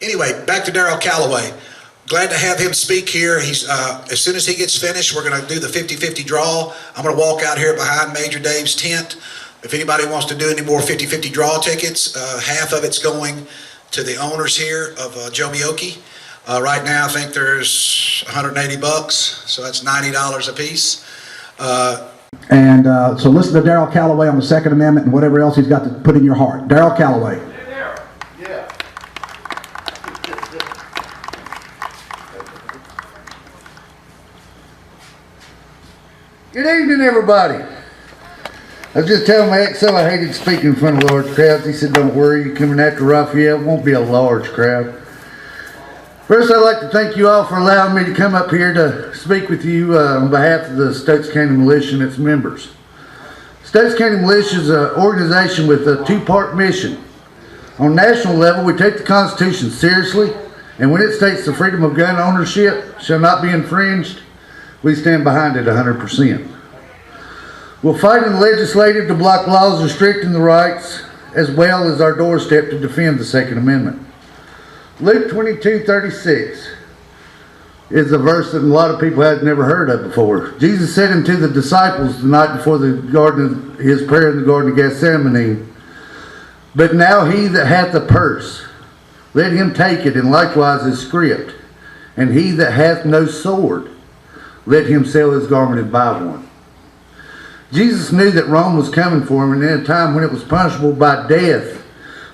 Anyway, back to Darrell Calloway. Glad to have him speak here. He's as soon as he gets finished, we're going to do the 50-50 draw. I'm going to walk out here behind Major Dave's tent. If anybody wants to do any more 50-50 draw tickets, half of it's going to the owners here of Jomeokee. Right now, I think there's 180 bucks, so that's $90 a piece. So listen to Darrell Calloway on the Second Amendment and whatever else he's got to put in your heart. Darrell Calloway. Yeah. Good evening, everybody. I was just telling my ex-son I hated speaking in front of large crowds. He said, "Don't worry, you're coming after Raphael. It won't be a large crowd." First, I'd like to thank you all for allowing me to come up here to speak with you on behalf of the Stokes County Militia and its members. Stokes County Militia is an organization with a two-part mission. On national level, we take the Constitution seriously, and when it states the freedom of gun ownership shall not be infringed, we stand behind it 100%. We'll fight in the legislative to block laws restricting the rights, as well as our doorstep to defend the Second Amendment. Luke 22:36 is a verse that a lot of people have never heard of before. Jesus said unto the disciples the night before his prayer in the Garden of Gethsemane, "But now he that hath a purse, let him take it, and likewise his script. And he that hath no sword, let him sell his garment and buy one." Jesus knew that Rome was coming for him, and in a time when it was punishable by death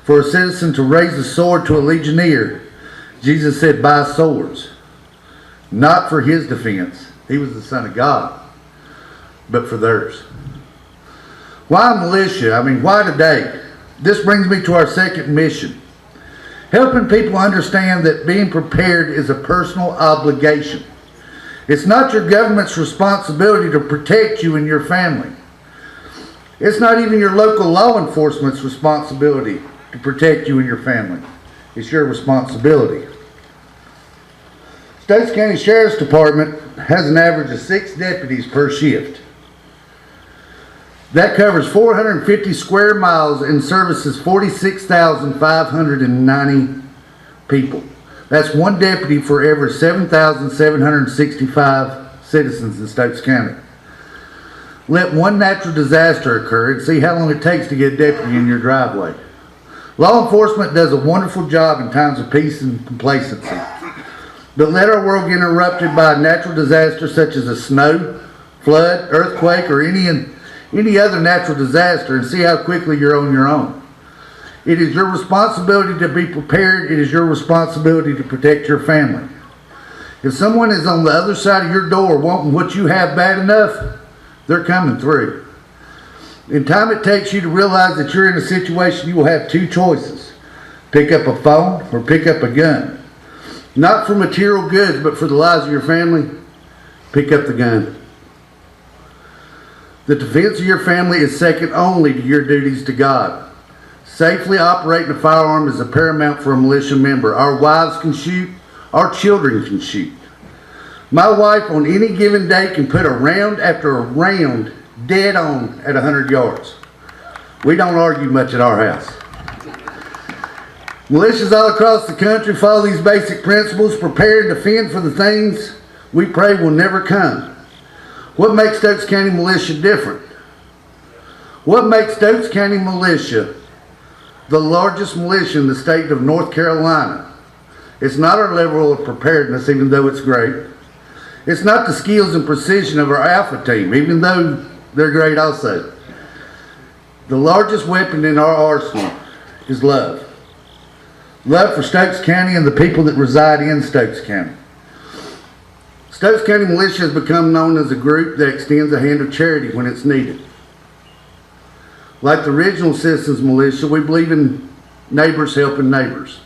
for a citizen to raise a sword to a legionnaire, Jesus said, "Buy swords." Not for his defense. He was the Son of God. But for theirs. Why militia? Why today? This brings me to our second mission. Helping people understand that being prepared is a personal obligation. It's not your government's responsibility to protect you and your family. It's not even your local law enforcement's responsibility to protect you and your family. It's your responsibility. Stokes County Sheriff's Department has an average of 6 deputies per shift. That covers 450 square miles and services 46,590 people. That's one deputy for every 7,765 citizens in Stokes County. Let one natural disaster occur and see how long it takes to get a deputy in your driveway. Law enforcement does a wonderful job in times of peace and complacency. But let our world get interrupted by a natural disaster such as a snow, flood, earthquake, or any other natural disaster and see how quickly you're on your own. It is your responsibility to be prepared. It is your responsibility to protect your family. If someone is on the other side of your door wanting what you have bad enough, they're coming through. In time it takes you to realize that you're in a situation you will have two choices. Pick up a phone or pick up a gun. Not for material goods, but for the lives of your family, pick up the gun. The defense of your family is second only to your duties to God. Safely operating a firearm is a paramount for a militia member. Our wives can shoot, our children can shoot. My wife on any given day can put a round after a round dead on at 100 yards. We don't argue much at our house. Militias all across the country follow these basic principles, prepare and defend for the things we pray will never come. What makes Stokes County Militia different? What makes Stokes County Militia the largest militia in the state of North Carolina? It's not our level of preparedness, even though it's great. It's not the skills and precision of our Alpha team, even though they're great also. The largest weapon in our arsenal is love. Love for Stokes County and the people that reside in Stokes County. Stokes County Militia has become known as a group that extends a hand of charity when it's needed. Like the original Citizens Militia, we believe in neighbors helping neighbors.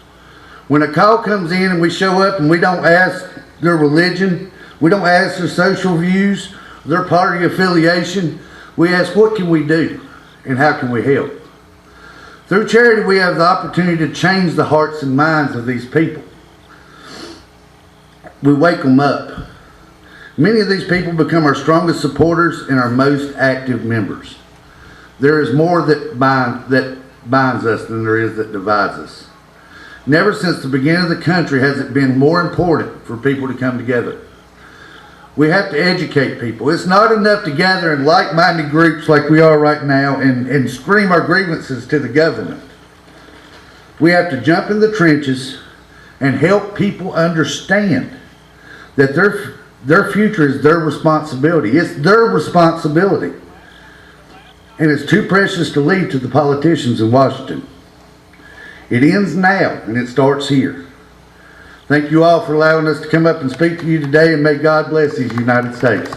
When a call comes in and we show up and we don't ask their religion, we don't ask their social views, their party affiliation, we ask what can we do and how can we help. Through charity we have the opportunity to change the hearts and minds of these people. We wake them up. Many of these people become our strongest supporters and our most active members. There is more that binds us than there is that divides us. Never since the beginning of the country has it been more important for people to come together. We have to educate people. It's not enough to gather in like-minded groups like we are right now and scream our grievances to the government. We have to jump in the trenches and help people understand that their future is their responsibility. It's their responsibility. And it's too precious to leave to the politicians in Washington. It ends now and it starts here. Thank you all for allowing us to come up and speak to you today, and may God bless these United States.